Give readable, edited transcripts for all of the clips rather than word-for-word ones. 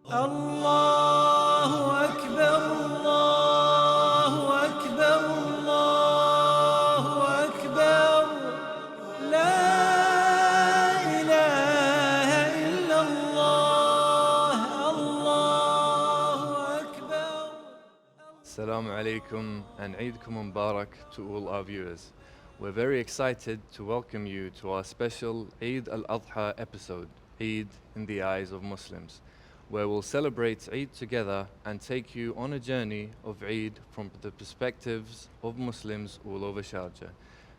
الله أكبر الله أكبر الله أكبر لا إله إلا الله الله أكبر. Assalamu alaikum and Eidkum Mubarak to all our viewers. We're very excited to welcome you to our special Eid al Adha episode, Eid in the Eyes of Muslims, where we'll celebrate Eid together and take you on a journey of Eid from the perspectives of Muslims all over Sharjah.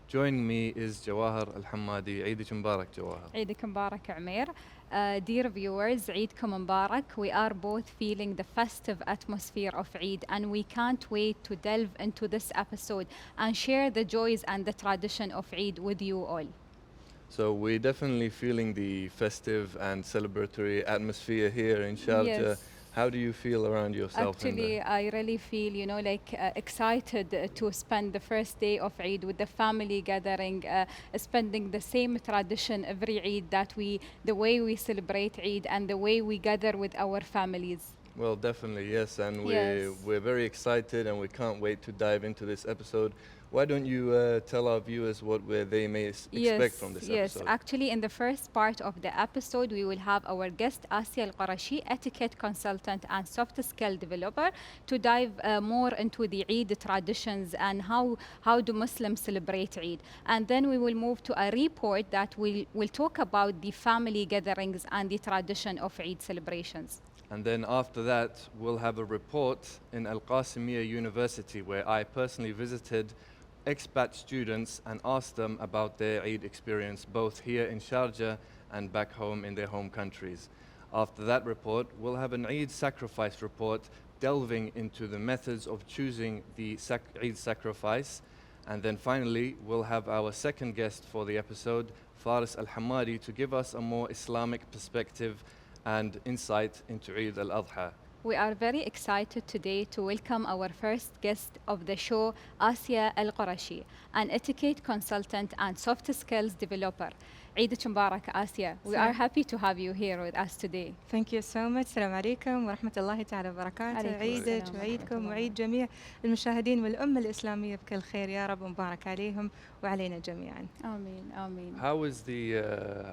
Joining me is Jawahar Al Hammadi. Eidkum Mubarak, Jawahar. عيدكم مبارك عمير. Dear viewers, عيدكم مبارك. We are both feeling the festive atmosphere of Eid and we can't wait to delve into this episode and share the joys and the tradition of Eid with you all. So we're definitely feeling the festive and celebratory atmosphere here in Sharjah. Yes. How do you feel around yourself? Actually, I really feel, excited to spend the first day of Eid with the family gathering, spending the same tradition every Eid the way we celebrate Eid and the way we gather with our families. Well, definitely, yes. And Yes. we're very excited and we can't wait to dive into this episode. Why don't you tell our viewers what they may expect from this episode? Yes. Actually, in the first part of the episode, we will have our guest Asya Al-Qarashi, etiquette consultant and soft skill developer, to dive more into the Eid traditions and how do Muslims celebrate Eid. And then we will move to a report that will talk about the family gatherings and the tradition of Eid celebrations. And then after that, we'll have a report in Al Qasimiyya University where I personally visited expat students and asked them about their Eid experience both here in Sharjah and back home in their home countries. After that report, we'll have an Eid sacrifice report delving into the methods of choosing the Eid sacrifice. And then finally, we'll have our second guest for the episode, Faris Al Hammadi, to give us a more Islamic perspective and insight into Eid al Adha. We are very excited today to welcome our first guest of the show, Asya Al-Qarashi, an etiquette consultant and soft skills developer. عيدك مبارك Asya. We are happy to have you here with us today. Thank you so much. السلام عليكم ورحمة الله تعالى وبركاته. عليكم عيدك السلام ورحمة وعيدكم الله. وعيد جميع المشاهدين والأمة الإسلامية بكل خير يا رب مبارك عليهم وعلينا جميعا. آمين آمين. How is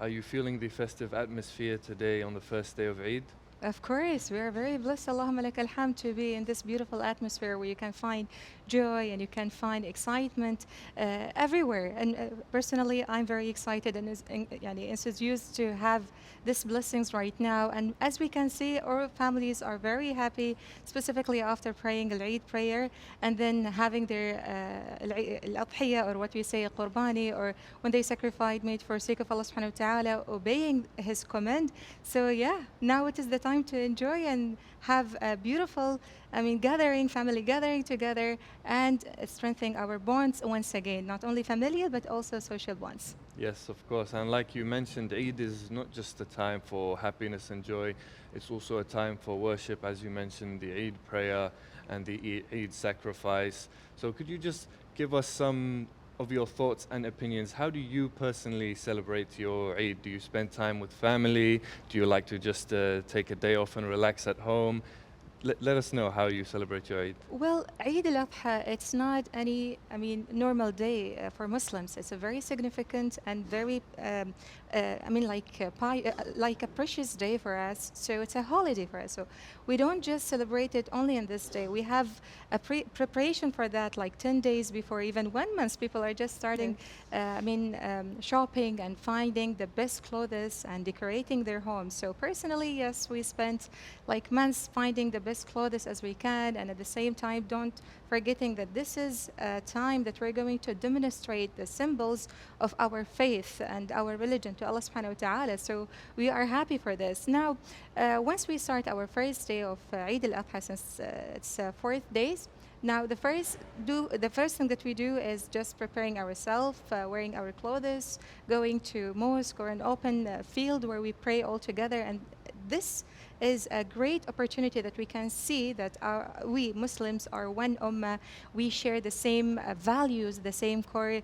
are you feeling the festive atmosphere today on the first day of Eid? Of course, we are very blessed, Allahumma lak alhamd, to be in this beautiful atmosphere where you can find joy and you can find excitement everywhere. And personally, I'm very excited and enthused to have these blessings right now. And as we can see, our families are very happy, specifically after praying the Eid prayer and then having their al-adhiyah, or what we say, qurbani, or when they sacrifice meat for sake of Allah subhanahu wa ta'ala, obeying His command. So yeah, now it is the time to enjoy and have a beautiful, family gathering together and strengthening our bonds once again, not only familial but also social bonds. Yes, of course. And like you mentioned, Eid is not just a time for happiness and joy, it's also a time for worship, as you mentioned, the Eid prayer and the Eid sacrifice. So could you just give us some of your thoughts and opinions? How do you personally celebrate your Eid? Do you spend time with family? Do you like to just take a day off and relax at home? Let us know how you celebrate your Eid. Well, Eid al Adha, it's not any, normal day for Muslims. It's a very significant and very, like a precious day for us. So it's a holiday for us. So we don't just celebrate it only on this day. We have a preparation for that, like 10 days before, even 1 month. People are just starting, shopping and finding the best clothes and decorating their homes. So personally, yes, we spent like months finding the best clothes as we can, and at the same time don't forgetting that this is a time that we're going to demonstrate the symbols of our faith and our religion to Allah subhanahu wa ta'ala. So we are happy for this. Now, once we start our first day of Eid al Adha, since it's 4 days, now the first thing that we do is just preparing ourselves, wearing our clothes, going to mosque or an open field where we pray all together, and this is a great opportunity that we can see that we Muslims are one ummah. We share the same values, the same core,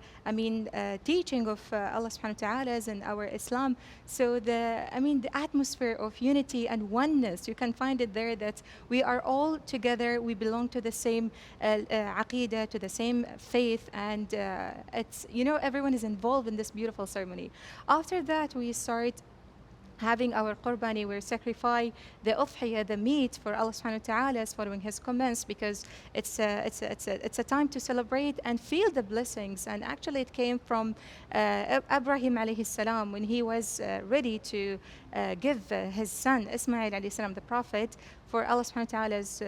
teaching of Allah subhanahu wa ta'ala and our Islam. So the atmosphere of unity and oneness, you can find it there that we are all together. We belong to the same aqidah, to the same faith, and it's, everyone is involved in this beautiful ceremony. After that, we start having our qurbani, we sacrifice the udhiyah, the meat for Allah subhanahu wa ta'ala, following His commands, because it's a time to celebrate and feel the blessings. And actually, it came from Ibrahim alayhi salam when he was ready to give his son Ismail alayhi salam, the prophet, for Allah subhanahu wa ta'ala's,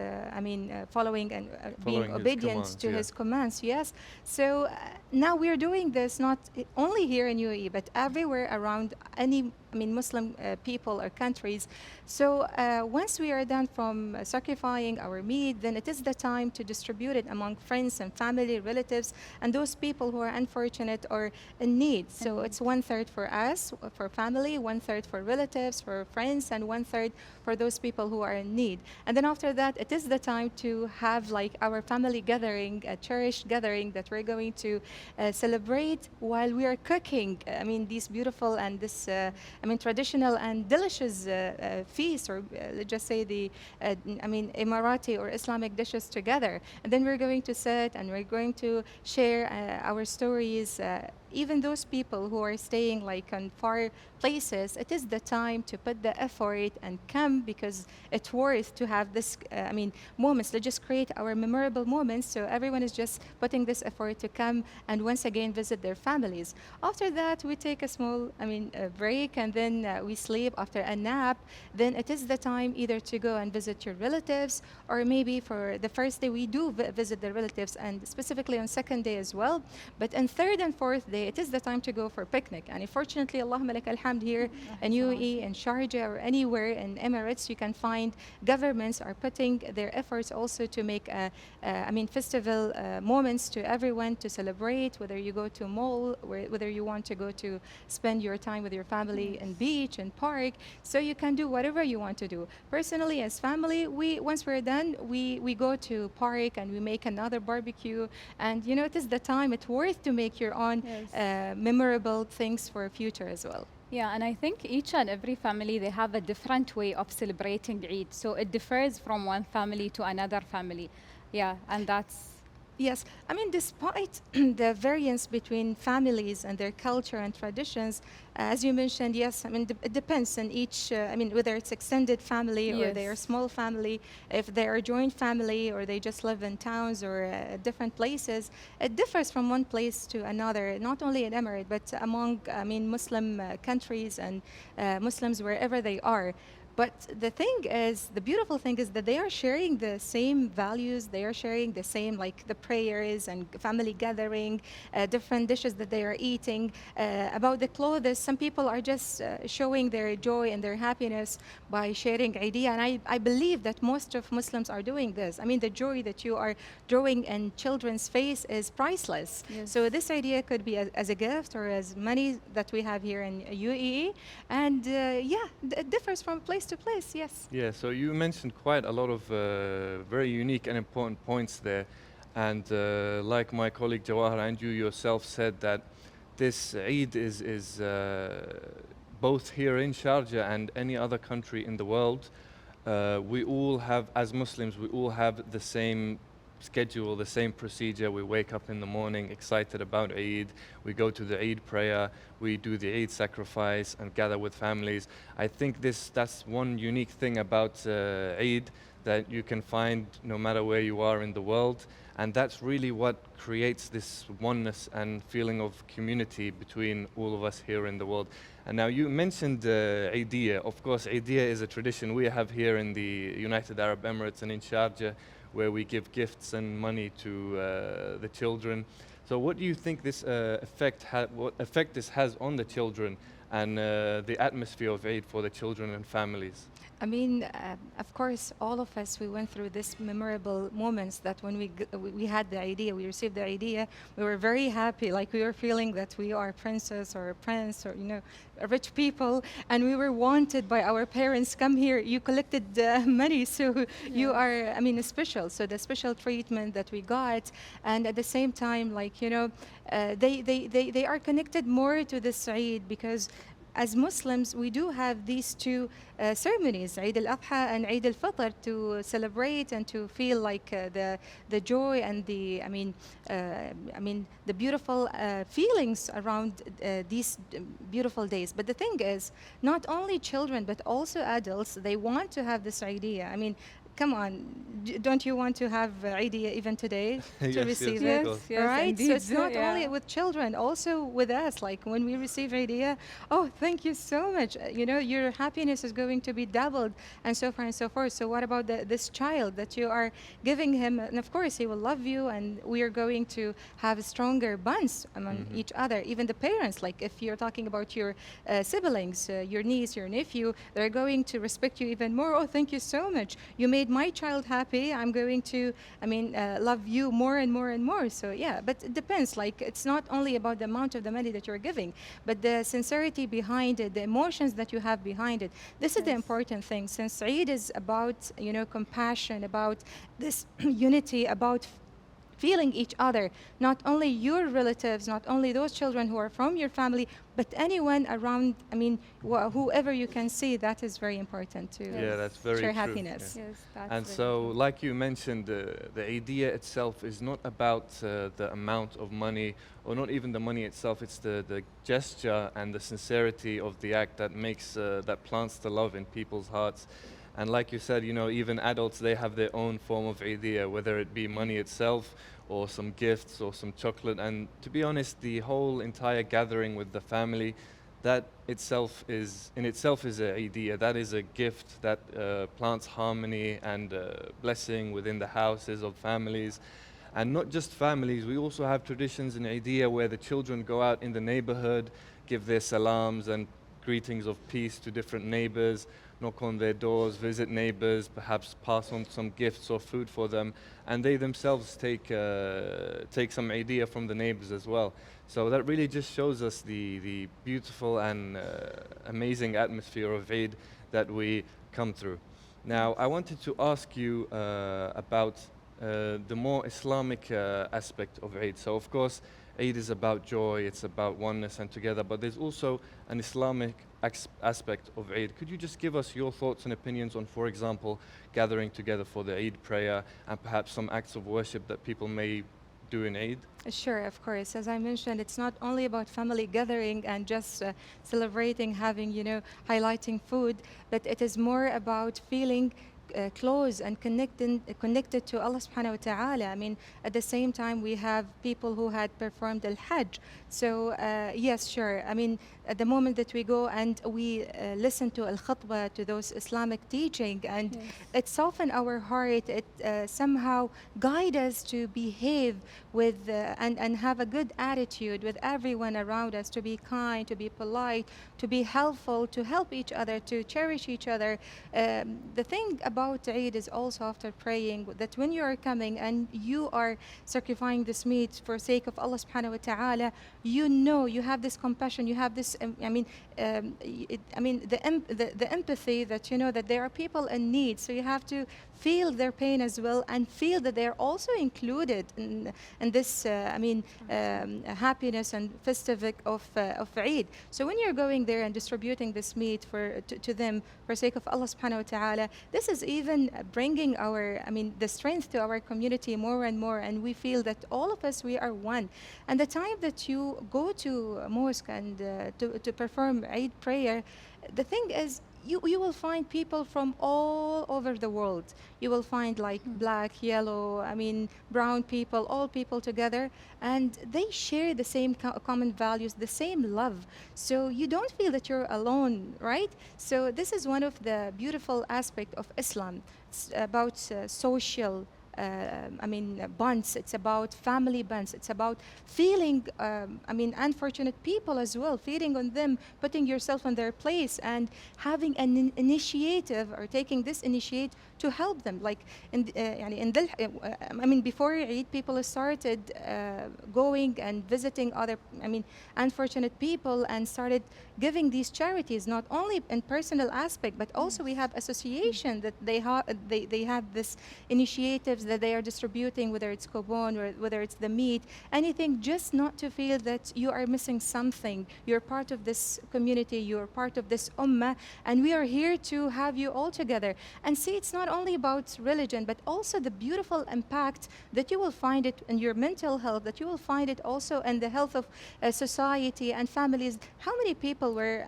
following and being Following his obedient commands, to yeah. His commands. Yes. So now we're doing this not only here in UAE, but everywhere around any, Muslim people or countries. So once we are done from sacrificing our meat, then it is the time to distribute it among friends and family, relatives, and those people who are unfortunate or in need. So it's 1/3 for us, for family, 1/3 for relatives, for friends, and 1/3 for those people who are in need. And then after that, it is the time to have like our family gathering, a cherished gathering that we're going to celebrate while we are cooking. These beautiful and this, traditional and delicious feast, or let's just say the, Emirati or Islamic dishes together. And then we're going to sit and we're going to share our stories. Even those people who are staying like on far places, it is the time to put the effort and come, because it's worth to have this, moments. Let's just create our memorable moments. So everyone is just putting this effort to come and once again visit their families. After that, we take a small, break, and then we sleep after a nap. Then it is the time either to go and visit your relatives, or maybe for the first day we do visit the relatives, and specifically on second day as well. But on third and fourth day, it is the time to go for picnic. And fortunately, Allahumma lak alhamd, here in UAE, in Sharjah, or anywhere in Emirates, you can find governments are putting their efforts also to make festival moments to everyone to celebrate, whether you go to a mall, whether you want to go to spend your time with your family in beach and park. So you can do whatever you want to do. Personally, as family, once we're done, we go to park and we make another barbecue. And it is the time, it's worth to make your own memorable things for future as well. Yeah, and I think each and every family, they have a different way of celebrating Eid. So it differs from one family to another family. Yeah, and that's... Yes, despite the variance between families and their culture and traditions, as you mentioned, yes, it depends on each, whether it's extended family or they are small family, if they are joint family or they just live in towns or different places, it differs from one place to another, not only in Emirates, but among, Muslim countries and Muslims wherever they are. But the thing is, the beautiful thing is that they are sharing the same values. They are sharing the same, like the prayers and family gathering, different dishes that they are eating. About the clothes, some people are just showing their joy and their happiness by sharing idea. And I believe that most of Muslims are doing this. The joy that you are drawing in children's face is priceless. Yes. So this idea could be as a gift or as money that we have here in UAE. And it differs from place to place, yes. Yeah, so you mentioned quite a lot of very unique and important points there. And like my colleague Jawahar and you yourself said, that this Eid is both here in Sharjah and any other country in the world. We all have, as Muslims, we all have the same schedule, the same procedure. We wake up in the morning excited about Eid. We go to the Eid prayer. We do the Eid sacrifice and gather with families. I think that's one unique thing about Eid that you can find no matter where you are in the world. And that's really what creates this oneness and feeling of community between all of us here in the world. And now you mentioned Eidiyah. Of course, Eidiyah is a tradition we have here in the United Arab Emirates and in Sharjah, where we give gifts and money to the children. So what do you think this what effect this has on the children and the atmosphere of Eid for the children and families? I mean, of course, all of us, we went through this memorable moments that when we had the idea, we received the idea, we were very happy, like we were feeling that we are princess or a prince or, a rich people, and we were wanted by our parents, come here, you collected money, so you Yes. are, I mean, special. So the special treatment that we got, and at the same time, like, they are connected more to this Eid because as Muslims, we do have these two ceremonies, Eid al Adha and Eid al Fitr, to celebrate and to feel like the joy and the beautiful feelings around these beautiful days. But the thing is, not only children but also adults, they want to have this idea. I mean, come on, don't you want to have idea even today to Yes, receive yes, of it? Yes, course. yes, Right? So indeed. it's not Yeah. only with children, also with us. Like when we receive idea, oh, thank you so much. Your happiness is going to be doubled, and so far and so forth. So what about this child that you are giving him? And of course, he will love you, and we are going to have stronger bonds among Mhm. each other. Even the parents, like if you're talking about your siblings, your niece, your nephew, they're going to respect you even more. Oh, thank you so much. You made my child happy. I'm going to, love you more and more and more. So yeah, but it depends. Like it's not only about the amount of the money that you're giving, but the sincerity behind it, the emotions that you have behind it. This is the Yes. important thing. Since Eid is about, compassion, about this unity, about feeling each other, not only your relatives, not only those children who are from your family, but anyone around. I mean, whoever you can see, that is very important to Yes. Yeah, that's very share true. happiness. Yes, that's And very so, true. like you mentioned, the idea itself is not about the amount of money, or not even the money itself. It's the gesture and the sincerity of the act that makes that plants the love in people's hearts. And like you said, even adults, they have their own form of idea, whether it be money itself, or some gifts, or some chocolate. And to be honest, the whole entire gathering with the family, that itself is in itself is a idea. That is a gift that plants harmony and blessing within the houses of families, and not just families. We also have traditions in idea where the children go out in the neighborhood, give their salams and greetings of peace to different neighbors, knock on their doors, visit neighbors, perhaps pass on some gifts or food for them, and they themselves take some idea from the neighbors as well. So that really just shows us the beautiful and amazing atmosphere of Eid that we come through. Now, I wanted to ask you about the more Islamic aspect of Eid. So, of course, Eid is about joy, it's about oneness and together, but there's also an Islamic aspect of Eid. Could you just give us your thoughts and opinions on, for example, gathering together for the Eid prayer and perhaps some acts of worship that people may do in Eid? Sure, of course. As I mentioned, it's not only about family gathering and just celebrating, having, highlighting food, but it is more about feeling close and connected to Allah subhanahu wa ta'ala. I mean, at the same time, we have people who had performed al Hajj. So, yes, sure. I mean, at the moment that we go and we listen to al khutbah, to those Islamic teaching, and Yes. it softens our heart, it somehow guide us to behave with and have a good attitude with everyone around us, to be kind, to be polite, to be helpful, to help each other, to cherish each other. The thing about Eid is also after praying that when you are coming and you are sacrificing this meat for sake of Allah subhanahu wa ta'ala, you have this compassion, you have this, the empathy that you know that there are people in need. So you have to feel their pain as well and feel that they're also included in this, happiness and festive of Eid. So when you're going there and distributing this meat to them for sake of Allah subhanahu wa ta'ala, this is even bringing the strength to our community more and more, and we feel that all of us, we are one. And the time that you go to a mosque and to perform Eid prayer, the thing is, you will find people from all over the world. You will find like black, yellow, brown people, all people together, and they share the same common values, the same love. So you don't feel that you're alone, right? So this is one of the beautiful aspect of Islam. It's about social bonds. It's about family bonds. It's about feeling, unfortunate people as well, feeling on them, putting yourself on their place, and having an initiative or taking this initiative to help them. Like before Eid, people started going and visiting other, unfortunate people, and started giving these charities, not only in personal aspect, but also we have association that they have this initiatives that they are distributing, whether it's coupon or whether it's the meat, anything, just not to feel that you are missing something. You're part of this community, you're part of this ummah, and we are here to have you all together. And see, it's not only about religion, but also the beautiful impact that you will find it in your mental health, that you will find it also in the health of society and families. How many people were,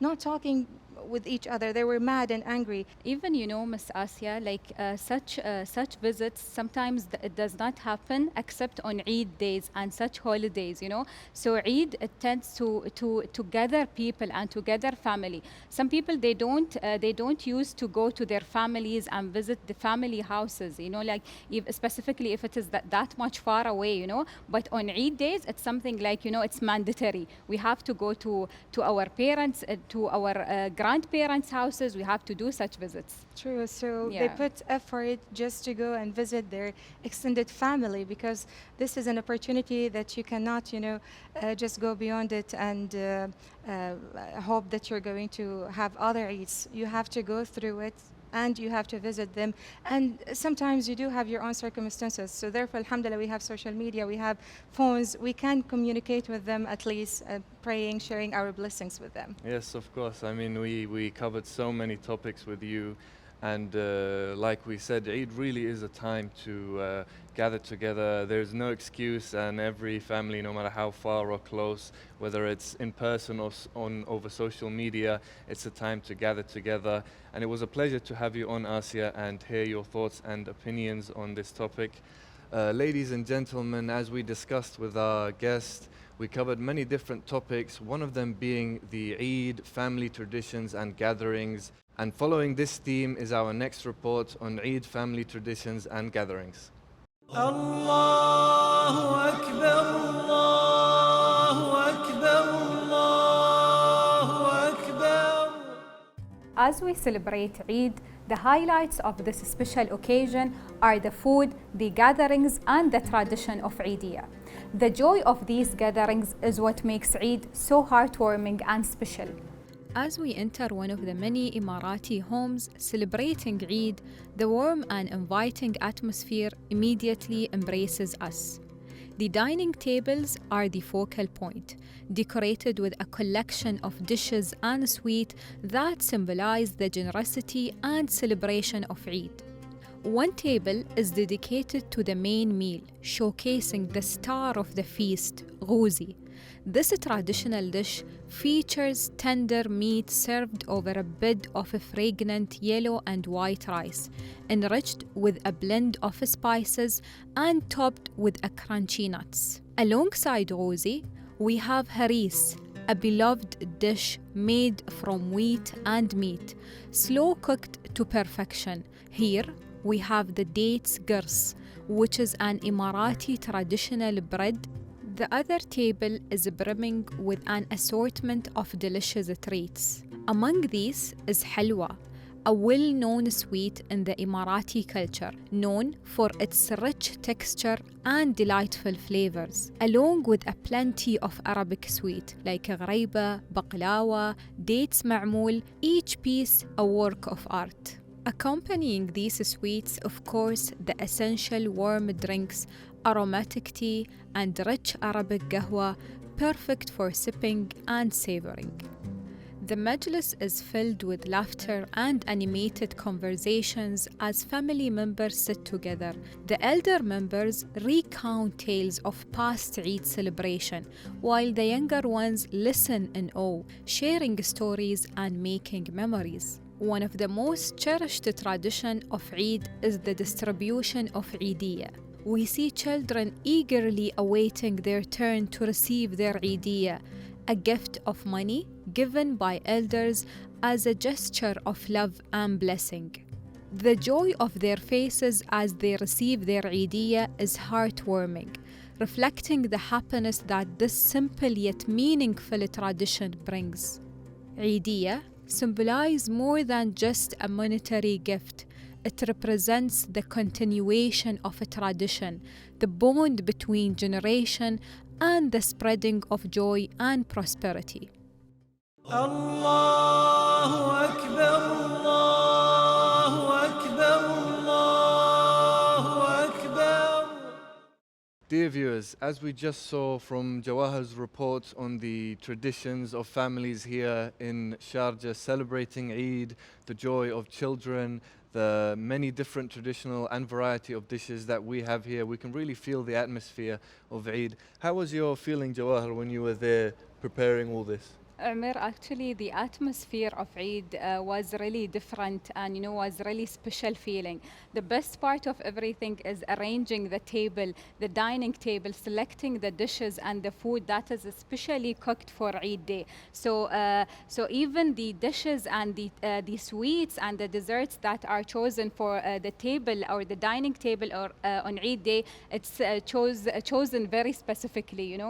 not talking with each other? They were mad and angry. Even, Miss Asia, like such visits, sometimes it does not happen except on Eid days and such holidays, So Eid, it tends to gather people and to gather family. Some people, they don't use to go to their families and visit the family houses, like specifically if it is that much far away, But on Eid days, it's something like, it's mandatory. We have to go to our parents, to our grandparents' houses. We have to do such visits. True. So Yeah. they put effort just to go and visit their extended family, because this is an opportunity that you cannot, just go beyond it and hope that you're going to have other Eids. You have to go through it, and you have to visit them. And sometimes you do have your own circumstances. So therefore, alhamdulillah, we have social media, we have phones, we can communicate with them at least, praying, sharing our blessings with them. Yes, of course. We covered so many topics with you, and like we said, Eid really is a time to gather together. There's no excuse, and every family, no matter how far or close, whether it's in person or over social media, it's a time to gather together. And it was a pleasure to have you on, Asia, and hear your thoughts and opinions on this topic. Ladies and gentlemen, as we discussed with our guest, we covered many different topics, one of them being the Eid, family traditions and gatherings. And following this theme is our next report on Eid family traditions and gatherings. Allahu Akbar, Allahu Akbar, Allahu Akbar. As we celebrate Eid, the highlights of this special occasion are the food, the gatherings, and the tradition of Eidiyah. The joy of these gatherings is what makes Eid so heartwarming and special. As we enter one of the many Emirati homes celebrating Eid, the warm and inviting atmosphere immediately embraces us. The dining tables are the focal point, decorated with a collection of dishes and sweets that symbolize the generosity and celebration of Eid. One table is dedicated to the main meal, showcasing the star of the feast, ghuzi. This traditional dish features tender meat served over a bed of a fragrant yellow and white rice, enriched with a blend of spices and topped with a crunchy nuts. Alongside ghuzi, we have haris, a beloved dish made from wheat and meat, slow cooked to perfection. Here, we have the dates girs, which is an Emirati traditional bread. The other table is brimming with an assortment of delicious treats. Among these is halwa, a well-known sweet in the Emirati culture, known for its rich texture and delightful flavors, along with a plenty of Arabic sweet like ghraiba, baqlawa, dates ma'moul, each piece a work of art. Accompanying these sweets, of course, the essential warm drinks, aromatic tea, and rich Arabic qahwa, perfect for sipping and savoring. The majlis is filled with laughter and animated conversations as family members sit together. The elder members recount tales of past Eid celebration, while the younger ones listen in awe, sharing stories and making memories. One of the most cherished traditions of Eid is the distribution of Eidiyah. We see children eagerly awaiting their turn to receive their Eidiyah, a gift of money given by elders as a gesture of love and blessing. The joy of their faces as they receive their Eidiyah is heartwarming, reflecting the happiness that this simple yet meaningful tradition brings. Eidiyah symbolize more than just a monetary gift. It represents the continuation of a tradition, the bond between generation, and the spreading of joy and prosperity. الله أكبر الله أكبر الله أكبر. Dear viewers, as we just saw from Jawahar's report on the traditions of families here in Sharjah celebrating Eid, the joy of children, the many different traditional and variety of dishes that we have here, we can really feel the atmosphere of Eid. How was your feeling, Jawahar, when you were there preparing all this? Amir, actually, the atmosphere of Eid was really different and, was really special feeling. The best part of everything is arranging the table, the dining table, selecting the dishes and the food that is especially cooked for Eid day. So even the dishes and the sweets and the desserts that are chosen for the table or the dining table or on Eid day, it's chosen very specifically.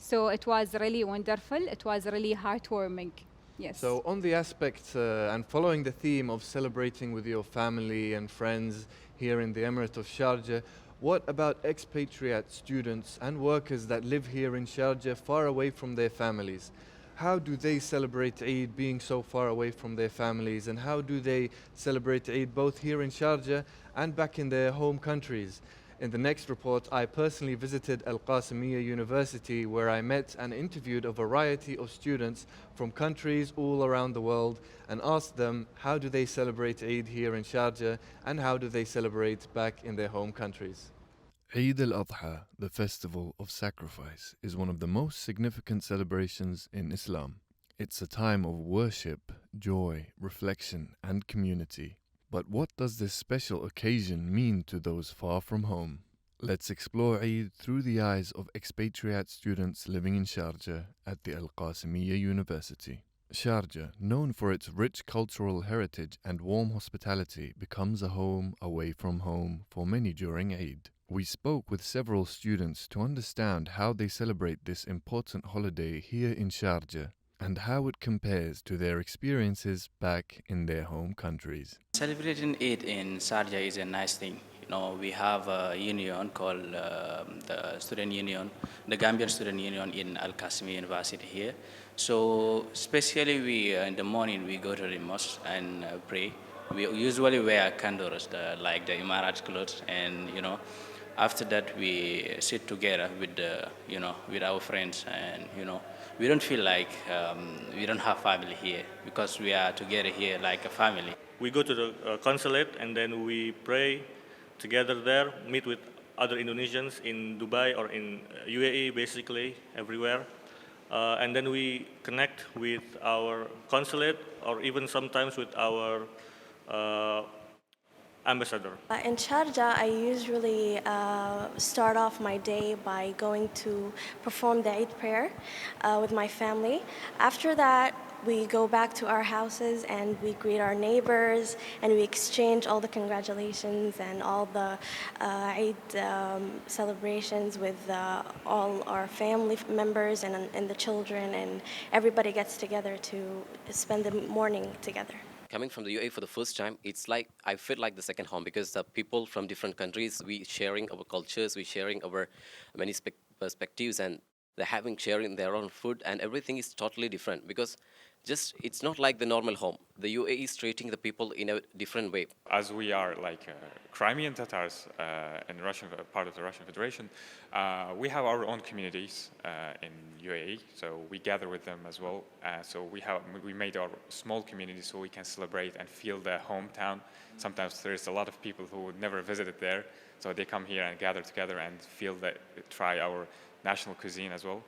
So it was really wonderful. It was really heartwarming. Yes. So on the aspect and following the theme of celebrating with your family and friends here in the Emirate of Sharjah, what about expatriate students and workers that live here in Sharjah far away from their families? How do they celebrate Eid being so far away from their families, and how do they celebrate Eid both here in Sharjah and back in their home countries? In the next report, I personally visited Al Qasimiyya University, where I met and interviewed a variety of students from countries all around the world and asked them how do they celebrate Eid here in Sharjah and how do they celebrate back in their home countries. Eid al Adha, the festival of sacrifice, is one of the most significant celebrations in Islam. It's a time of worship, joy, reflection, and community. But what does this special occasion mean to those far from home? Let's explore Eid through the eyes of expatriate students living in Sharjah at the Al Qasimiyya University. Sharjah, known for its rich cultural heritage and warm hospitality, becomes a home away from home for many during Eid. We spoke with several students to understand how they celebrate this important holiday here in Sharjah and how it compares to their experiences back in their home countries. Celebrating Eid in Sharjah is a nice thing. We have a union called the Student Union, the Gambian Student Union in Al Qasimi University here. So, especially we in the morning we go to the mosque and pray. We usually wear kandors, like the Imarat clothes, and after that we sit together with with our friends, and we don't feel like we don't have family here because we are together here like a family. We go to the consulate and then we pray together there, meet with other Indonesians in Dubai or in UAE, basically everywhere. And then we connect with our consulate or even sometimes with our ambassador. In Sharjah, I usually start off my day by going to perform the Eid prayer with my family. After that, we go back to our houses and we greet our neighbors and we exchange all the congratulations and all the Eid celebrations with all our family members and the children, and everybody gets together to spend the morning together. Coming from the UAE for the first time, it's like I feel like the second home because the people from different countries, we sharing our cultures, we sharing our many perspectives, and they're sharing their own food, and everything is totally different because it's not like the normal home. The UAE is treating the people in a different way. As we are like Crimean Tatars in Russian part of the Russian Federation, we have our own communities in UAE, so we gather with them as well. So we made our small community so we can celebrate and feel the hometown. Sometimes there's a lot of people who never visited there, so they come here and gather together and try our national cuisine as well.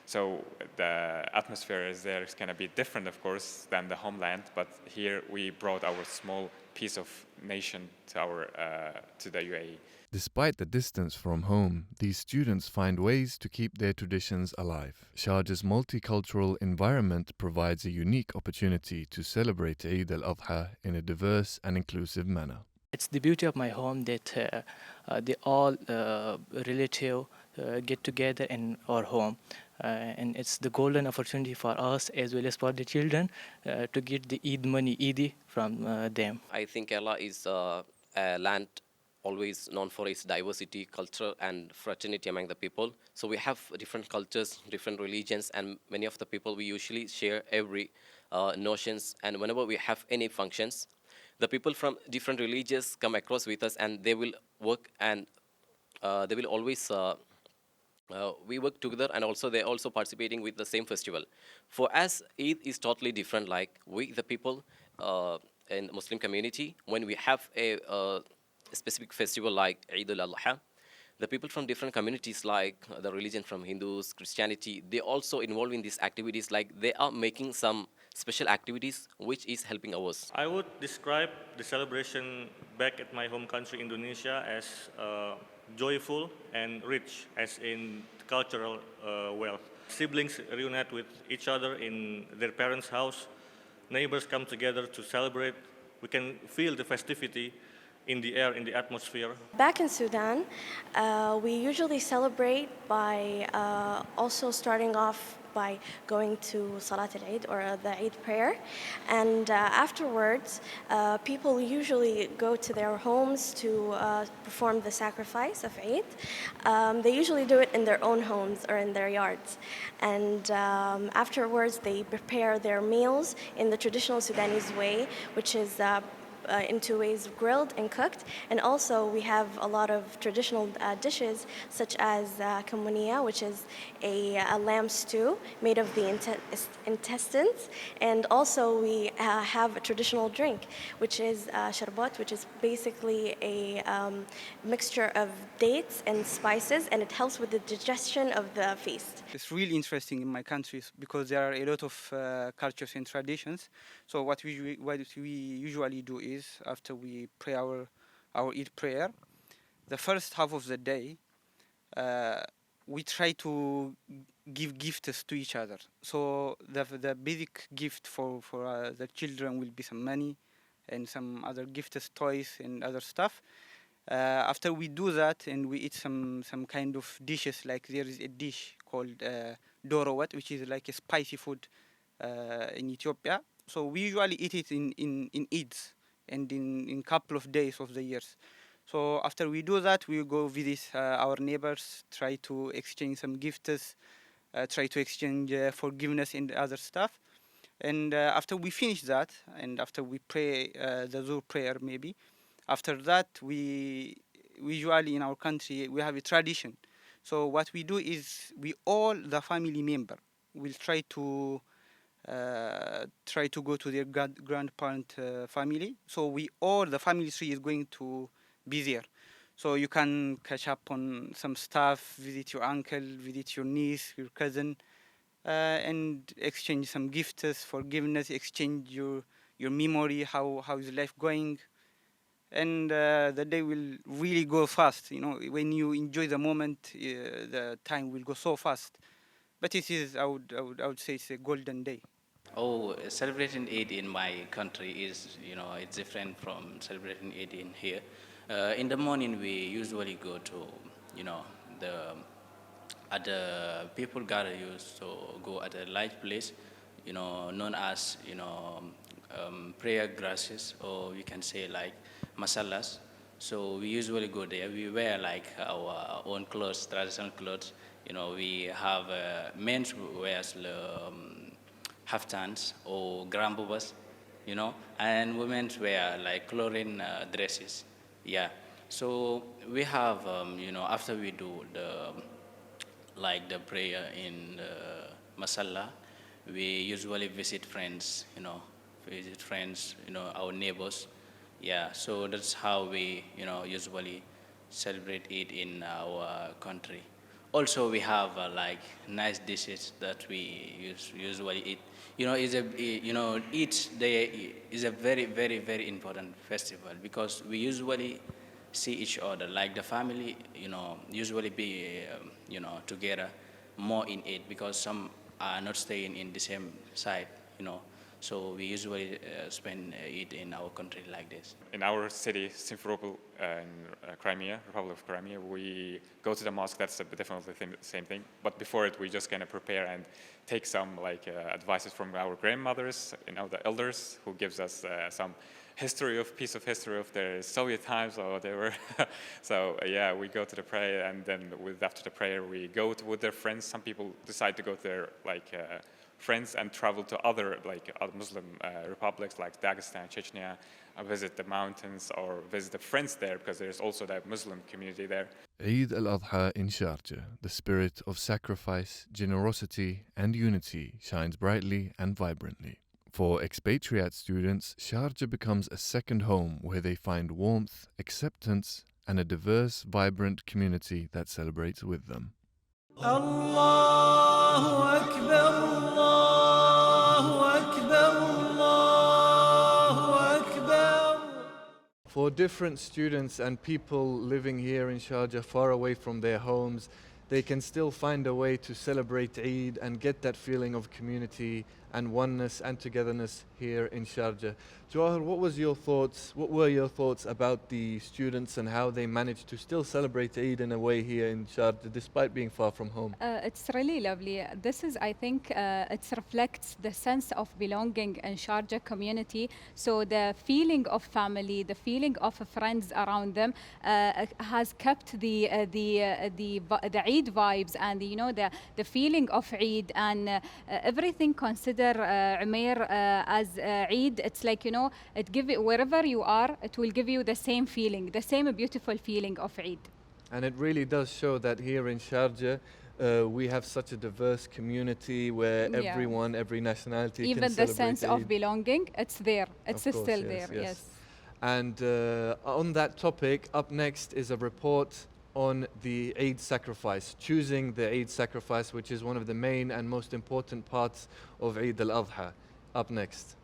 So the atmosphere is going to be different, of course, than the homeland. But here we brought our small piece of nation to the UAE. Despite the distance from home, these students find ways to keep their traditions alive. Sharjah's multicultural environment provides a unique opportunity to celebrate Eid al Adha in a diverse and inclusive manner. It's the beauty of my home that they all relative get together in our home. And it's the golden opportunity for us as well as for the children to get the Eid money, Eid from them. I think Kerala is a land always known for its diversity, culture, and fraternity among the people. So we have different cultures, different religions, and many of the people we usually share every notions. And whenever we have any functions, the people from different religions come across with us, and they will work and they will always. We work together, and also they're also participating with the same festival. For us, Eid is totally different. Like we, the people in the Muslim community, when we have a specific festival like Eid al Adha, the people from different communities, like the religion from Hindus, Christianity, they also involve in these activities. Like they are making some special activities which is helping ours. I would describe the celebration back at my home country, Indonesia, as joyful and rich, as in cultural wealth. Siblings reunite with each other in their parents' house. Neighbors come together to celebrate. We can feel the festivity in the air, in the atmosphere. Back in Sudan, we usually celebrate by also starting off by going to Salat al-Eid or the Eid prayer. And afterwards, people usually go to their homes to perform the sacrifice of Eid. They usually do it in their own homes or in their yards. And afterwards, they prepare their meals in the traditional Sudanese way, which is in two ways, grilled and cooked. And also we have a lot of traditional dishes such as kamuniya, which is a lamb stew made of the intestines. And also we have a traditional drink, which is sharbat, which is basically a mixture of dates and spices, and it helps with the digestion of the feast. It's really interesting in my country because there are a lot of cultures and traditions. So what we usually do is after we pray our Eid prayer, the first half of the day, we try to give gifts to each other. So the basic gift for the children will be some money and some other gifts, toys and other stuff. After we do that and we eat some kind of dishes, like there is a dish called dorowat, which is like a spicy food in Ethiopia. So we usually eat it in Eids and in couple of days of the years. So after we do that, we go visit our neighbors, try to exchange some gifts, try to exchange forgiveness and other stuff. And after we finish that, and after we pray the Zuhr prayer maybe, after that we usually in our country we have a tradition. So what we do is we all the family member will try to go to their grandparent family. So we all the family tree is going to be there. So you can catch up on some stuff, visit your uncle, visit your niece, your cousin, and exchange some gifts, forgiveness, exchange your memory, how is life going. And the day will really go fast. You know, when you enjoy the moment, the time will go so fast. But it is, I would say, it's a golden day. Oh, celebrating Eid in my country is, it's different from celebrating Eid in here. In the morning, we usually go to, the other people gather used to go at a large place, known as, prayer grasses, or you can say like masalas. So we usually go there. We wear like our own clothes, traditional clothes. We have men's wears haftans or grambubas, and women's wear like clothing dresses. Yeah. So we have, after we do the prayer in the masala, we usually visit friends, our neighbors. Yeah, so that's how we, usually celebrate it in our country. Also, we have like nice dishes that we usually eat. Each day is a very, very, very important festival because we usually see each other. Like the family, usually be, together more in it because some are not staying in the same side, So we usually spend Eid in our country like this. In our city, Simferopol, in Crimea, Republic of Crimea, we go to the mosque. That's definitely the same thing. But before it, we just kind of prepare and take some advices from our grandmothers, the elders, who gives us some piece of history of the Soviet times or whatever. So yeah, we go to the prayer, and then after the prayer, we go with their friends. Some people decide to go to their friends and travel to other Muslim republics like Dagestan, Chechnya, visit the mountains or visit the friends there, because there's also that Muslim community there. Eid al Adha in Sharjah, the spirit of sacrifice, generosity, and unity shines brightly and vibrantly. For expatriate students, Sharjah becomes a second home where they find warmth, acceptance, and a diverse, vibrant community that celebrates with them. Allahu Akbar, Allahu Akbar, Allahu Akbar. For different students and people living here in Sharjah, far away from their homes, they can still find a way to celebrate Eid and get that feeling of community and oneness and togetherness here in Sharjah. Jawahar, what were your thoughts about the students and how they managed to still celebrate Eid in a way here in Sharjah despite being far from home? It's really lovely. This is, I think, it reflects the sense of belonging in Sharjah community. So the feeling of family, the feeling of friends around them has kept the Eid vibes and the feeling of Eid and everything considered Umair as Eid. It's like, it give it wherever you are, it will give you the same feeling, the same beautiful feeling of Eid. And it really does show that here in Sharjah, we have such a diverse community where everyone, every nationality even can celebrate the sense Eid. of belonging, it's there. It's Of course, still there, yes. And on that topic, up next is a report on the Eid sacrifice, choosing the Eid sacrifice, which is one of the main and most important parts of Eid al Adha. Up next.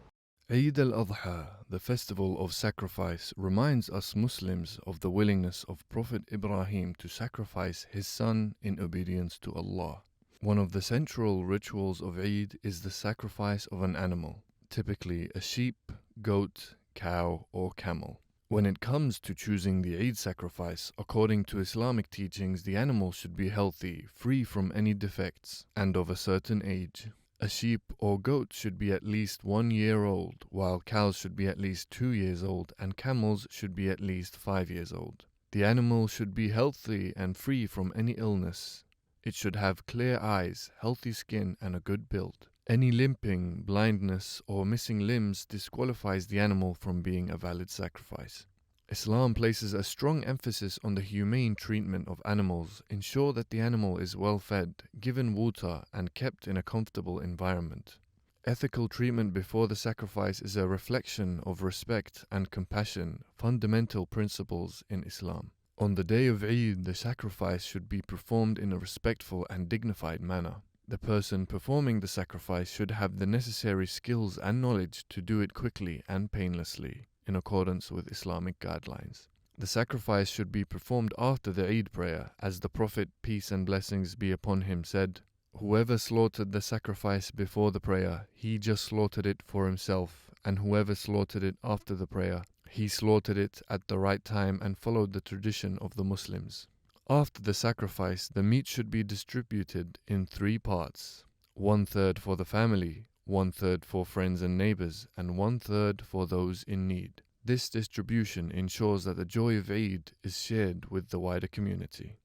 Eid al Adha, the festival of sacrifice, reminds us Muslims of the willingness of Prophet Ibrahim to sacrifice his son in obedience to Allah. One of the central rituals of Eid is the sacrifice of an animal, typically a sheep, goat, cow, or camel. When it comes to choosing the Eid sacrifice, according to Islamic teachings, the animal should be healthy, free from any defects, and of a certain age. A sheep or goat should be at least 1 year old, while cows should be at least 2 years old, and camels should be at least 5 years old. The animal should be healthy and free from any illness. It should have clear eyes, healthy skin, and a good build. Any limping, blindness, or missing limbs disqualifies the animal from being a valid sacrifice. Islam places a strong emphasis on the humane treatment of animals, ensure that the animal is well fed, given water, and kept in a comfortable environment. Ethical treatment before the sacrifice is a reflection of respect and compassion, fundamental principles in Islam. On the day of Eid, the sacrifice should be performed in a respectful and dignified manner. The person performing the sacrifice should have the necessary skills and knowledge to do it quickly and painlessly, in accordance with Islamic guidelines. The sacrifice should be performed after the Eid prayer, as the Prophet, peace and blessings be upon him, said, "Whoever slaughtered the sacrifice before the prayer, he just slaughtered it for himself, and whoever slaughtered it after the prayer, he slaughtered it at the right time and followed the tradition of the Muslims." After the sacrifice, the meat should be distributed in 3 parts: 1/3 for the family, 1/3 for friends and neighbors, and 1/3 for those in need. This distribution ensures that the joy of Eid is shared with the wider community.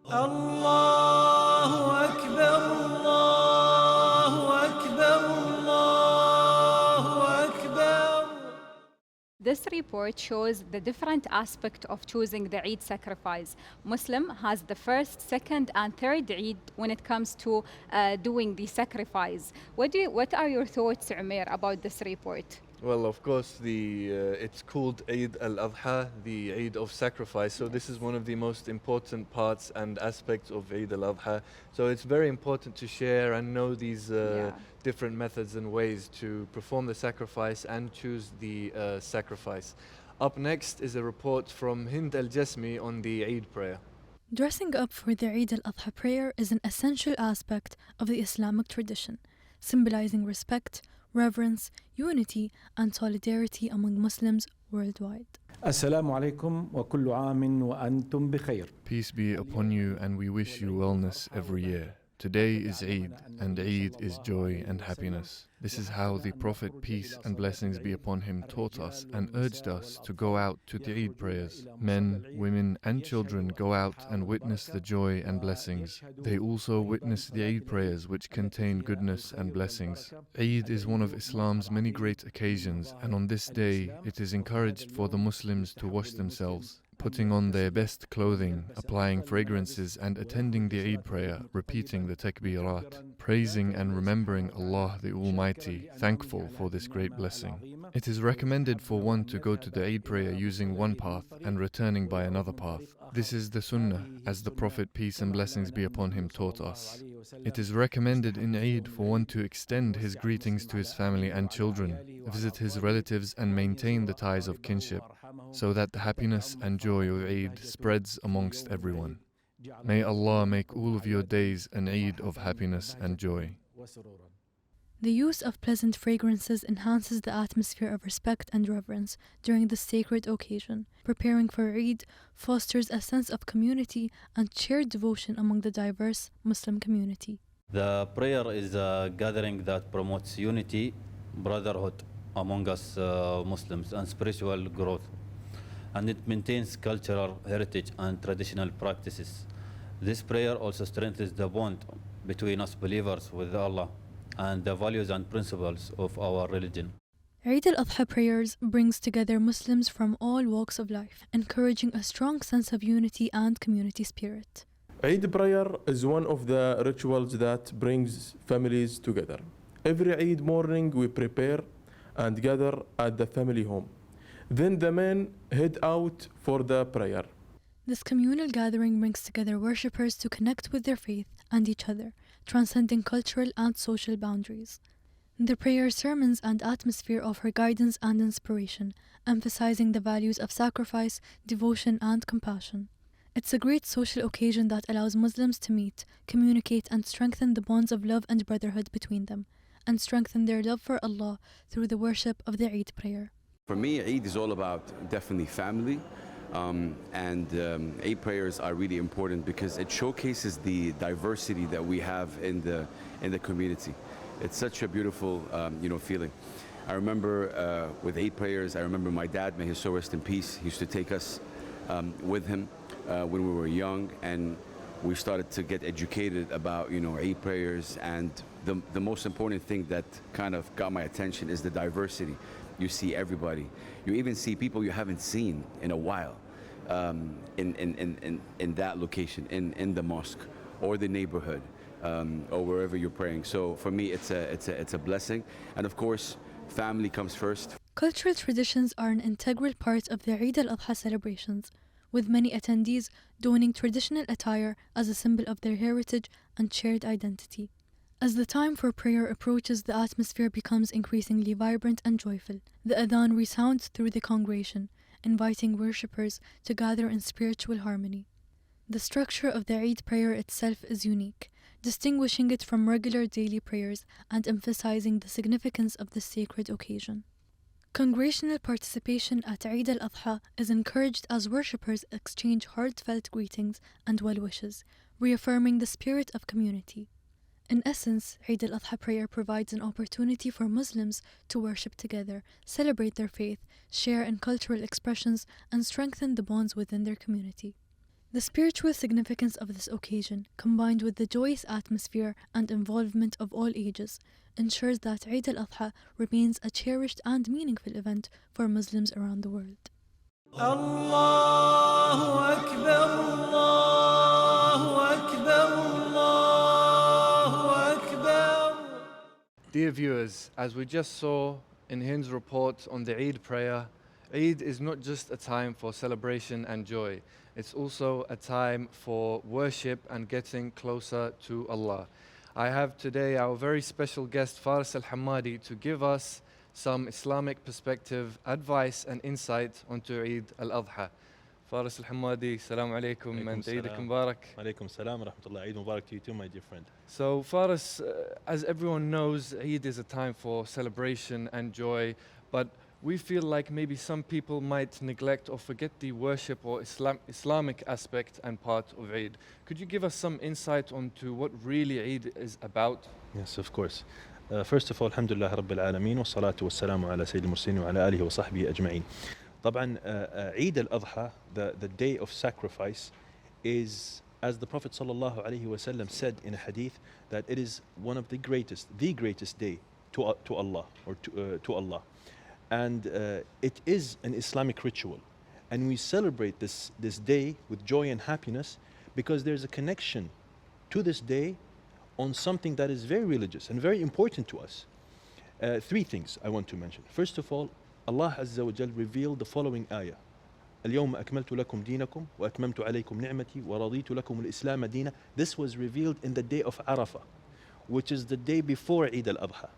Allahu Akbar, Allahu Akbar, Allahu Akbar. This report shows the different aspect of choosing the Eid sacrifice. Muslim has the first, second, and third Eid when it comes to doing the sacrifice. What are your thoughts, Umair, about this report? Well, of course, it's called Eid al Adha, the Eid of sacrifice. So this is one of the most important parts and aspects of Eid al Adha. So it's very important to share and know these different methods and ways to perform the sacrifice and choose the sacrifice. Up next is a report from Hind Al Jasmi on the Eid prayer. Dressing up for the Eid al Adha prayer is an essential aspect of the Islamic tradition, symbolizing respect, reverence, unity, and solidarity among Muslims worldwide. السلام عليكم وكل عام وأنتم بخير. Peace be upon you, and we wish you wellness every year. Today is Eid, and Eid is joy and happiness. This is how the Prophet, peace and blessings be upon him, taught us and urged us to go out to the Eid prayers. Men, women, and children go out and witness the joy and blessings. They also witness the Eid prayers, which contain goodness and blessings. Eid is one of Islam's many great occasions, and on this day it is encouraged for the Muslims to wash themselves, putting on their best clothing, applying fragrances, and attending the Eid prayer, repeating the takbirat, praising and remembering Allah the Almighty, thankful for this great blessing. It is recommended for one to go to the Eid prayer using one path and returning by another path. This is the Sunnah, as the Prophet, peace and blessings be upon him, taught us. It is recommended in Eid for one to extend his greetings to his family and children, visit his relatives, and maintain the ties of kinship, so that the happiness and joy of Eid spreads amongst everyone. May Allah make all of your days an Eid of happiness and joy. The use of pleasant fragrances enhances the atmosphere of respect and reverence during this sacred occasion. Preparing for Eid fosters a sense of community and shared devotion among the diverse Muslim community. The prayer is a gathering that promotes unity, brotherhood among us Muslims, and spiritual growth. And it maintains cultural heritage and traditional practices. This prayer also strengthens the bond between us believers with Allah and the values and principles of our religion. Eid al Adha prayers brings together Muslims from all walks of life, encouraging a strong sense of unity and community spirit. Eid prayer is one of the rituals that brings families together. Every Eid morning we prepare and gather at the family home. Then the men head out for the prayer. This communal gathering brings together worshippers to connect with their faith and each other, transcending cultural and social boundaries. The prayer sermons and atmosphere offer guidance and inspiration, emphasizing the values of sacrifice, devotion, and compassion. It's a great social occasion that allows Muslims to meet, communicate, and strengthen the bonds of love and brotherhood between them, and strengthen their love for Allah through the worship of the Eid prayer. For me, Eid is all about definitely family, and Eid prayers are really important because it showcases the diversity that we have in the community. It's such a beautiful feeling. I remember with Eid prayers, I remember my dad, may his soul rest in peace, he used to take us with him when we were young, and we started to get educated about Eid prayers. And the most important thing that kind of got my attention is the diversity. You see everybody. You even see people you haven't seen in a while in that location, in the mosque or the neighborhood or wherever you're praying. So for me, it's a blessing. And of course, family comes first. Cultural traditions are an integral part of the Eid al Adha celebrations, with many attendees donning traditional attire as a symbol of their heritage and shared identity. As the time for prayer approaches, the atmosphere becomes increasingly vibrant and joyful. The adhan resounds through the congregation, inviting worshippers to gather in spiritual harmony. The structure of the Eid prayer itself is unique, distinguishing it from regular daily prayers and emphasizing the significance of this sacred occasion. Congregational participation at Eid al Adha is encouraged as worshippers exchange heartfelt greetings and well wishes, reaffirming the spirit of community. In essence, Eid al Adha prayer provides an opportunity for Muslims to worship together, celebrate their faith, share in cultural expressions, and strengthen the bonds within their community. The spiritual significance of this occasion, combined with the joyous atmosphere and involvement of all ages, ensures that Eid al Adha remains a cherished and meaningful event for Muslims around the world. Allahu Akbar, Allahu Akbar, Allahu Akbar. Dear viewers, as we just saw in Hind's report on the Eid prayer, Eid is not just a time for celebration and joy. It's also a time for worship and getting closer to Allah. I have today our very special guest, Faris Al-Hammadi, to give us some Islamic perspective, advice and insight onto Eid al Adha. Faris Al-Hammadi, Assalamu alaikum and Eid Salam. Mubarak. Alaikum salam wa rahmatullah. Eid Mubarak to you too, my dear friend. So Faris, as everyone knows, Eid is a time for celebration and joy, but we feel like maybe some people might neglect or forget the worship or Islamic aspect and part of Eid. Could you give us some insight onto what really Eid is about? Yes, of course. First of all, alhamdulillah rabbil alameen wa salatu wa salamu ala sayyidil mursalin wa ala alihi wa sahbihi ajma'in. طبعا Eid al Adha, the day of sacrifice, is, as the Prophet sallallahu alaihi wasallam said in a hadith, that it is one of the greatest day to Allah, or to Allah. And it is an Islamic ritual. And we celebrate this day with joy and happiness because there's a connection to this day on something that is very religious and very important to us. Three things I want to mention. First of all, Allah Azza wa Jal revealed the following ayah. اليوم أكملت لكم دينكم وأتممت عليكم نعمتي ورضيت لكم الإسلام دينا. This was revealed in the day of Arafah, which is the day before Eid al Adha.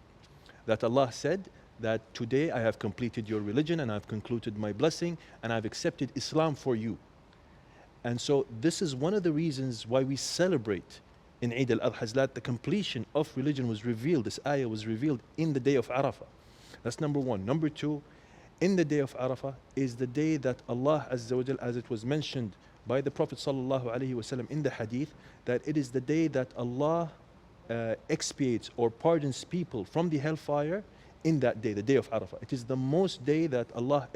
That Allah said that today I have completed your religion and I've concluded my blessing and I've accepted Islam for you. And so this is one of the reasons why we celebrate in Eid al Adha, is that the completion of religion was revealed, this ayah was revealed in the day of Arafah. That's number one. Number two, in the day of Arafah is the day that Allah Azza wa Jal, as it was mentioned by the Prophet sallallahu alaihi wasallam in the hadith, that it is the day that Allah expiates or pardons people from the hellfire in that day, the day of Arafah. It is the most day that Allah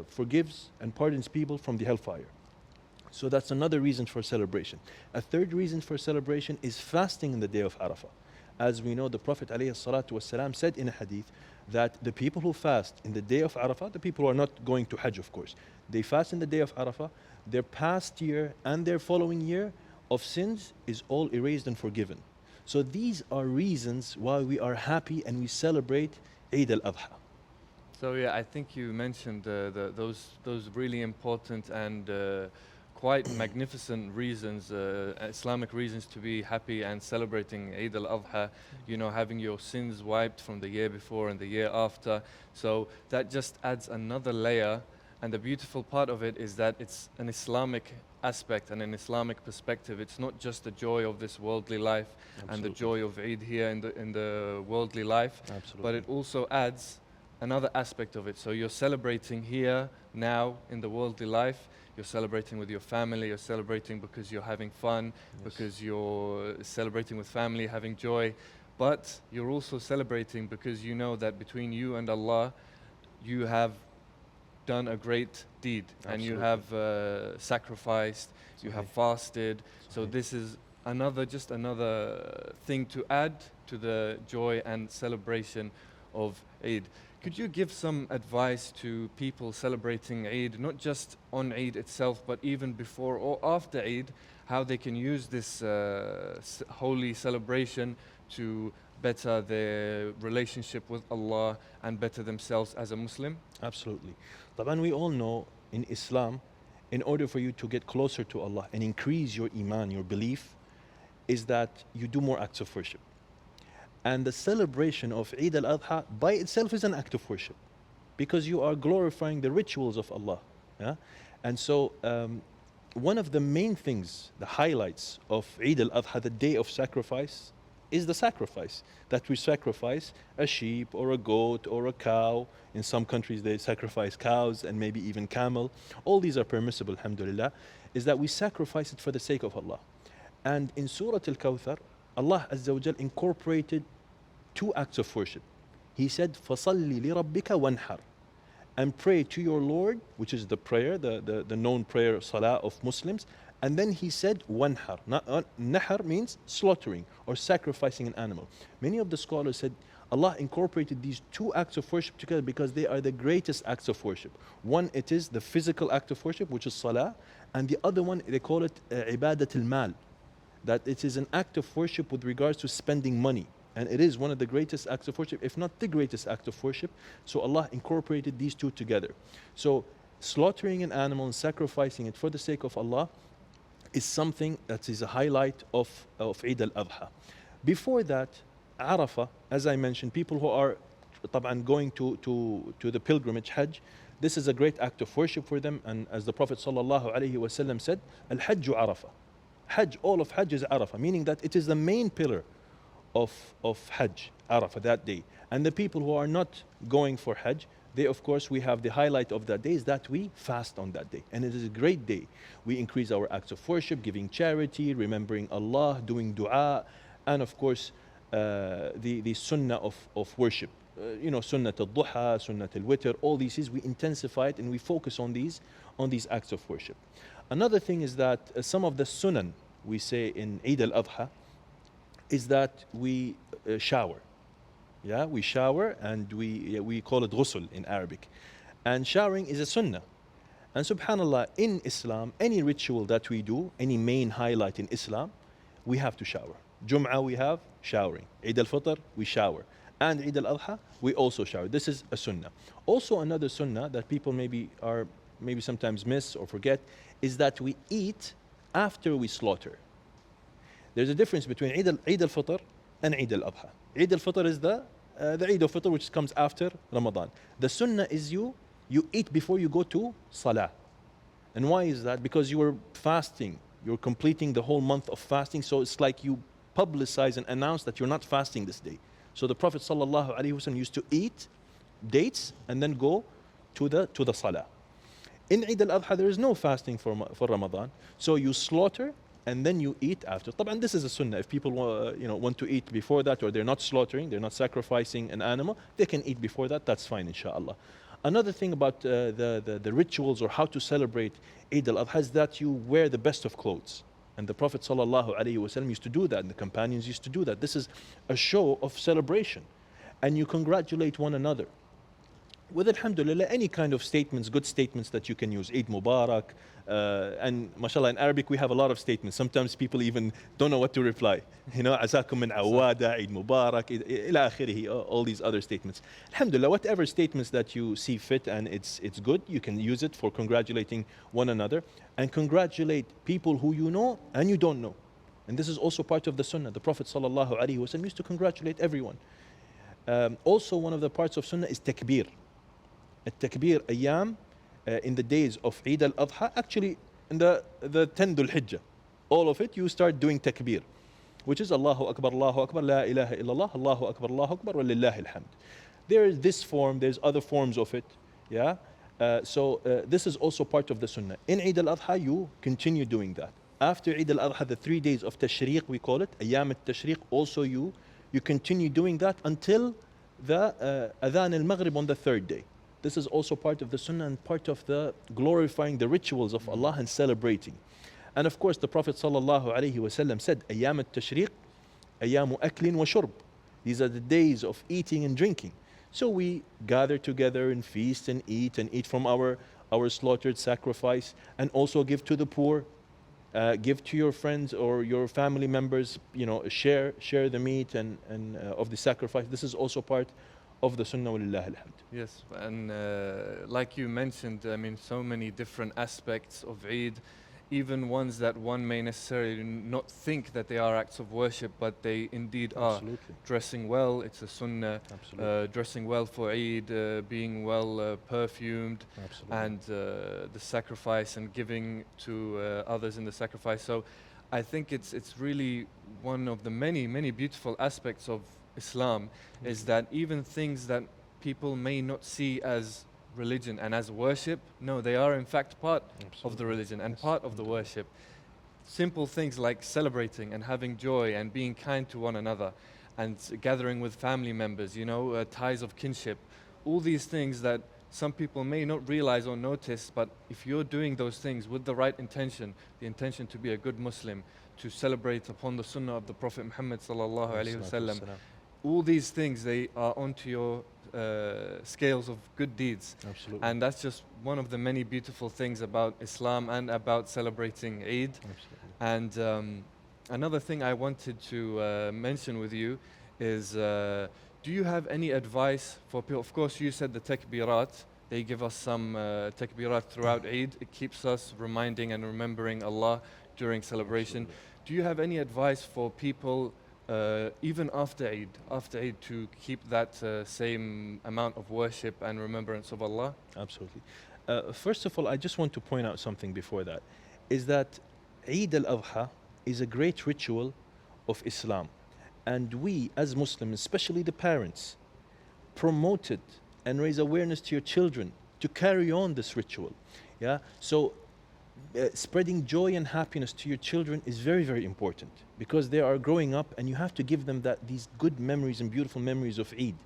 forgives and pardons people from the hellfire. So that's another reason for celebration. A third reason for celebration is fasting in the day of Arafah. As we know, the Prophet ﷺ said in a hadith that the people who fast in the day of Arafah, the people who are not going to Hajj, of course, they fast in the day of Arafah, their past year and their following year of sins is all erased and forgiven. So these are reasons why we are happy and we celebrate Eid al Adha. So yeah, I think you mentioned those really important and quite magnificent reasons, Islamic reasons to be happy and celebrating Eid al Adha, you know, having your sins wiped from the year before and the year after. So that just adds another layer. And the beautiful part of it is that it's an Islamic aspect and an Islamic perspective. It's not just the joy of this worldly life and the joy of Eid here in the worldly life, but it also adds another aspect of it. So you're celebrating here, now, in the worldly life. You're celebrating with your family, you're celebrating because you're having fun, because you're celebrating with family, having joy. But you're also celebrating because you know that between you and Allah, you have done a great deed. And you have sacrificed, you have fasted. So this is just another thing to add to the joy and celebration of Eid. Could you give some advice to people celebrating Eid, not just on Eid itself, but even before or after Eid, how they can use this holy celebration to better their relationship with Allah and better themselves as a Muslim? Absolutely. طبعا we all know in Islam, in order for you to get closer to Allah and increase your iman, your belief, is that you do more acts of worship. And the celebration of Eid al Adha by itself is an act of worship because you are glorifying the rituals of Allah. Yeah? And so one of the main things, the highlights of Eid al Adha, the day of sacrifice, is the sacrifice. That we sacrifice a sheep or a goat or a cow. In some countries they sacrifice cows and maybe even camel. All these are permissible, alhamdulillah. Is that we sacrifice it for the sake of Allah. And in Surah Al-Kawthar, Allah Azza wa Jal incorporated two acts of worship. He said, فَصَلِّ لِرَبِّكَ وَانْحَرْ, and pray to your Lord, which is the prayer, the known prayer, salah of Muslims. And then he said, وَانْحَرْ. Nahar means slaughtering or sacrificing an animal. Many of the scholars said, Allah incorporated these two acts of worship together because they are the greatest acts of worship. One, it is the physical act of worship, which is salah. And the other one, they call it ibadat al-mal, that it is an act of worship with regards to spending money. And it is one of the greatest acts of worship, if not the greatest act of worship. So Allah incorporated these two together. So slaughtering an animal and sacrificing it for the sake of Allah is something that is a highlight of Eid al Adha. Before that, Arafah, as I mentioned, people who are طبعا going to the pilgrimage Hajj, this is a great act of worship for them. And as the Prophet ﷺ said, Al-Hajju Arafah. Hajj, all of Hajj is Arafah, meaning that it is the main pillar of Hajj, Arafah, that day. And the people who are not going for Hajj, they, of course, we have the highlight of that day is that we fast on that day. And it is a great day. We increase our acts of worship, giving charity, remembering Allah, doing dua, and of course, the sunnah of worship. Sunnah al-duha, sunnah al-witr, all these, we intensify it and we focus on these acts of worship. Another thing is that some of the sunan we say in Eid al Adha is that we shower. Yeah, we shower, and we call it ghusl in Arabic. And showering is a sunnah. And subhanallah, in Islam, any ritual that we do, any main highlight in Islam, we have to shower. Jum'ah we have showering. Eid al-Fitr, we shower. And Eid al Adha, we also shower. This is a sunnah. Also another sunnah that people maybe sometimes miss or forget is that we eat after we slaughter. There's a difference between Eid al-Fitr and Eid al Adha. Eid al-Fitr is the Eid al-Fitr which comes after Ramadan. The sunnah is you eat before you go to Salah. And why is that? Because you were fasting. You're completing the whole month of fasting. So it's like you publicize and announce that you're not fasting this day. So the Prophet ﷺ used to eat dates and then go to the Salah. In Eid al Adha there is no fasting for Ramadan. So you slaughter and then you eat after. And this is a sunnah. If people want to eat before that, or they're not slaughtering, they're not sacrificing an animal, they can eat before that. That's fine, inshallah. Another thing about the rituals or how to celebrate Eid al Adha is that you wear the best of clothes. And the Prophet ﷺ used to do that, and the companions used to do that. This is a show of celebration. And you congratulate one another with, alhamdulillah, any kind of statements, good statements that you can use. Eid Mubarak. And mashallah, in Arabic we have a lot of statements. Sometimes people even don't know what to reply. Azakum min awada, Eid Mubarak, ila akhirihi, all these other statements. Alhamdulillah, whatever statements that you see fit and it's good, you can use it for congratulating one another. And congratulate people who you know and you don't know. And this is also part of the sunnah. The Prophet ﷺ used to congratulate everyone. Also, one of the parts of sunnah is takbir. Takbir ayyam in the days of Eid al Adha, actually in the 10 Dhul Hijjah, all of it you start doing takbir, which is Allahu Akbar, La ilaha illallah, Allahu Akbar, wa lillahi alhamd. There is this form, there's other forms of it, yeah. So this is also part of the sunnah. In Eid al Adha you continue doing that. After Eid al Adha, the 3 days of Tashriq we call it, Ayyam al Tashriq, also you continue doing that until the Adhan al Maghrib on the 3rd day. This is also part of the sunnah and part of the glorifying the rituals of Allah and celebrating. And of course the Prophet ﷺ said, Ayyam al-Tashriq, Ayyamu aklin wa shurb. These are the days of eating and drinking. So we gather together and feast and eat from our slaughtered sacrifice, and also give to the poor, give to your friends or your family members, share the meat and of the sacrifice. This is also part of the sunnah, walillah alhamd. Yes, and like you mentioned, I mean, so many different aspects of Eid, even ones that one may necessarily not think that they are acts of worship, but they indeed are. Absolutely. Dressing well, it's a sunnah. Dressing well for Eid, being well perfumed, and the sacrifice and giving to others in the sacrifice. So I think it's really one of the many beautiful aspects of Islam, is that even things that people may not see as religion and as worship, no, they are in fact part of the religion and part of the worship. Simple things like celebrating and having joy and being kind to one another and gathering with family members, ties of kinship, all these things that some people may not realize or notice, but if you're doing those things with the right intention, the intention to be a good Muslim, to celebrate upon the sunnah of the Prophet Muhammad sallallahu alaihi wasallam, all these things, they are onto your scales of good deeds. Absolutely. And that's just one of the many beautiful things about Islam and about celebrating Eid. Absolutely. And another thing I wanted to mention with you is, do you have any advice for people? Of course, you said the takbirat. They give us some takbirat throughout Eid. It keeps us reminding and remembering Allah during celebration. Absolutely. Do you have any advice for people even after Eid to keep that same amount of worship and remembrance of Allah? Absolutely. First of all, I just want to point out something before that, is that Eid al Adha is a great ritual of Islam. And we, as Muslims, especially the parents, promote it and raise awareness to your children to carry on this ritual. Yeah. So spreading joy and happiness to your children is very, very important, because they are growing up and you have to give them these good memories and beautiful memories of Eid.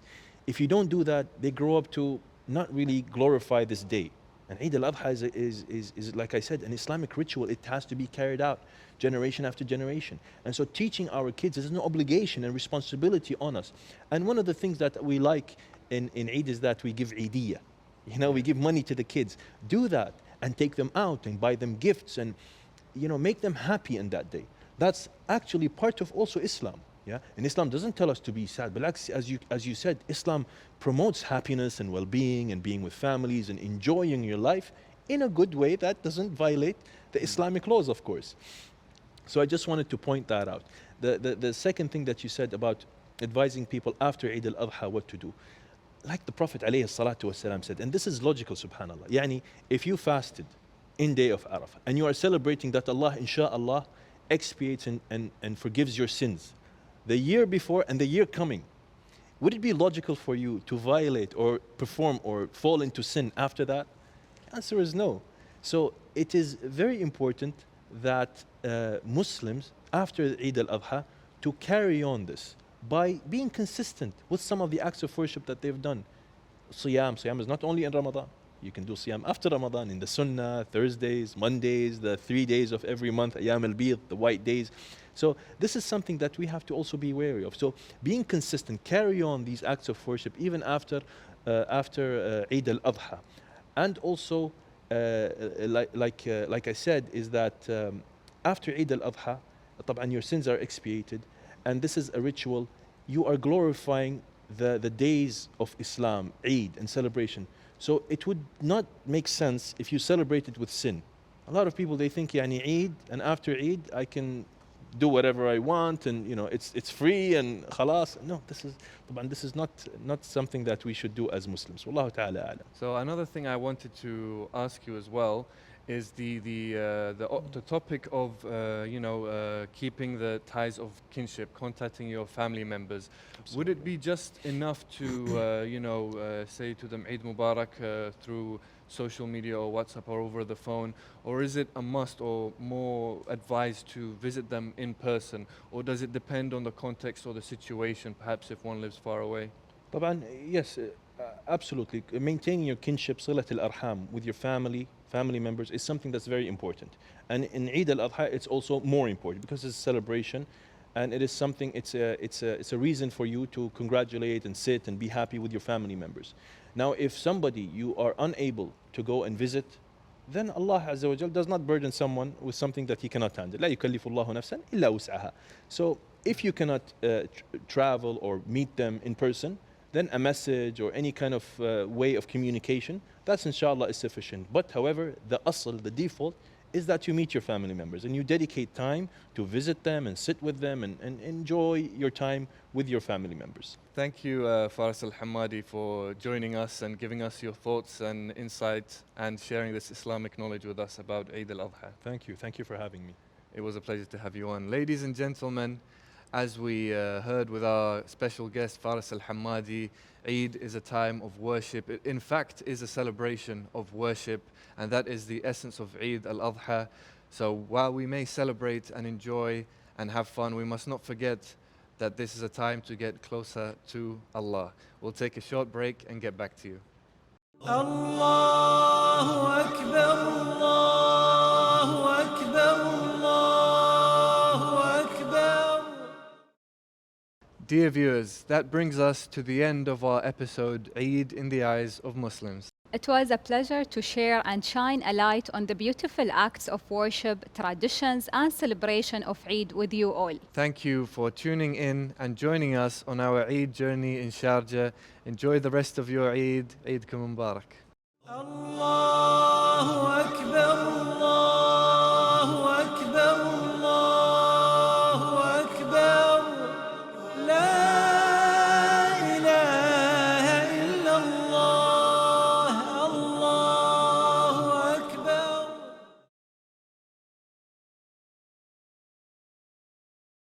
If you don't do that, they grow up to not really glorify this day. And Eid al Adha is, like I said, an Islamic ritual. It has to be carried out generation after generation. And so teaching our kids is an obligation and responsibility on us. And one of the things that we like in Eid is that we give Eidiyah. You know, we give money to the kids. Do that and take them out and buy them gifts and, you know, make them happy in that day. That's actually part of also Islam. Yeah? And Islam doesn't tell us to be sad, but as you said, Islam promotes happiness and well-being and being with families and enjoying your life in a good way that doesn't violate the Islamic laws, of course. So I just wanted to point that out. The second thing that you said about advising people after Eid al Adha what to do, like the Prophet ﷺ said, and this is logical, subhanAllah. Yani, if you fasted in day of Arafah and you are celebrating that Allah, insha'Allah, expiates and forgives your sins the year before and the year coming, would it be logical for you to violate or perform or fall into sin after that? The answer is no. So it is very important that Muslims, after Eid al Adha, to carry on this by being consistent with some of the acts of worship that they've done. Siyam is not only in Ramadan. You can do Siyam after Ramadan in the Sunnah, Thursdays, Mondays, the 3 days of every month, Ayyam al-Bid, the white days. So this is something that we have to also be wary of. So being consistent, carry on these acts of worship even after Eid al Adha. And also, like I said, is that after Eid al Adha, طبعا your sins are expiated, and this is a ritual. You are glorifying the days of Islam, Eid and celebration. So it would not make sense if you celebrate it with sin. A lot of people, they think, yani Eid, and after Eid I can do whatever I want, and you know it's free and khalas. No, this is not something that we should do as Muslims. Wallahu ta'ala a'lam. So another thing I wanted to ask you as well is the topic of keeping the ties of kinship, contacting your family members. Absolutely. Would it be just enough to say to them Eid Mubarak through social media or WhatsApp or over the phone, or is it a must or more advised to visit them in person, or does it depend on the context or the situation, perhaps if one lives far away? طبعا, yes, absolutely. Maintaining your kinship, صلة الأرحام, with your family members is something that's very important. And in Eid al Adha, it's also more important because it's a celebration, and it is something. It's a reason for you to congratulate and sit and be happy with your family members. Now, if somebody you are unable to go and visit, then Allah Azza wa Jal does not burden someone with something that he cannot handle. لا يكلف الله نفسا إلا وسعها. So if you cannot travel or meet them in person, then a message or any kind of way of communication, that's inshallah is sufficient. But however, the asl, the default, is that you meet your family members and you dedicate time to visit them and sit with them and enjoy your time with your family members. Thank you, Faris Al-Hammadi, for joining us and giving us your thoughts and insights and sharing this Islamic knowledge with us about Eid al Adha. Thank you. Thank you for having me. It was a pleasure to have you on. Ladies and gentlemen, as we heard with our special guest, Faris Al-Hammadi, Eid is a time of worship. It, in fact, is a celebration of worship, and that is the essence of Eid al Adha. So while we may celebrate and enjoy and have fun, we must not forget that this is a time to get closer to Allah. We'll take a short break and get back to you. Allahu Akbar, Allahu Akbar, Allahu Akbar. Dear viewers, that brings us to the end of our episode, Eid in the Eyes of Muslims. It was a pleasure to share and shine a light on the beautiful acts of worship, traditions, and celebration of Eid with you all. Thank you for tuning in and joining us on our Eid journey in Sharjah. Enjoy the rest of your Eid. Eidkum Mubarak. Allahu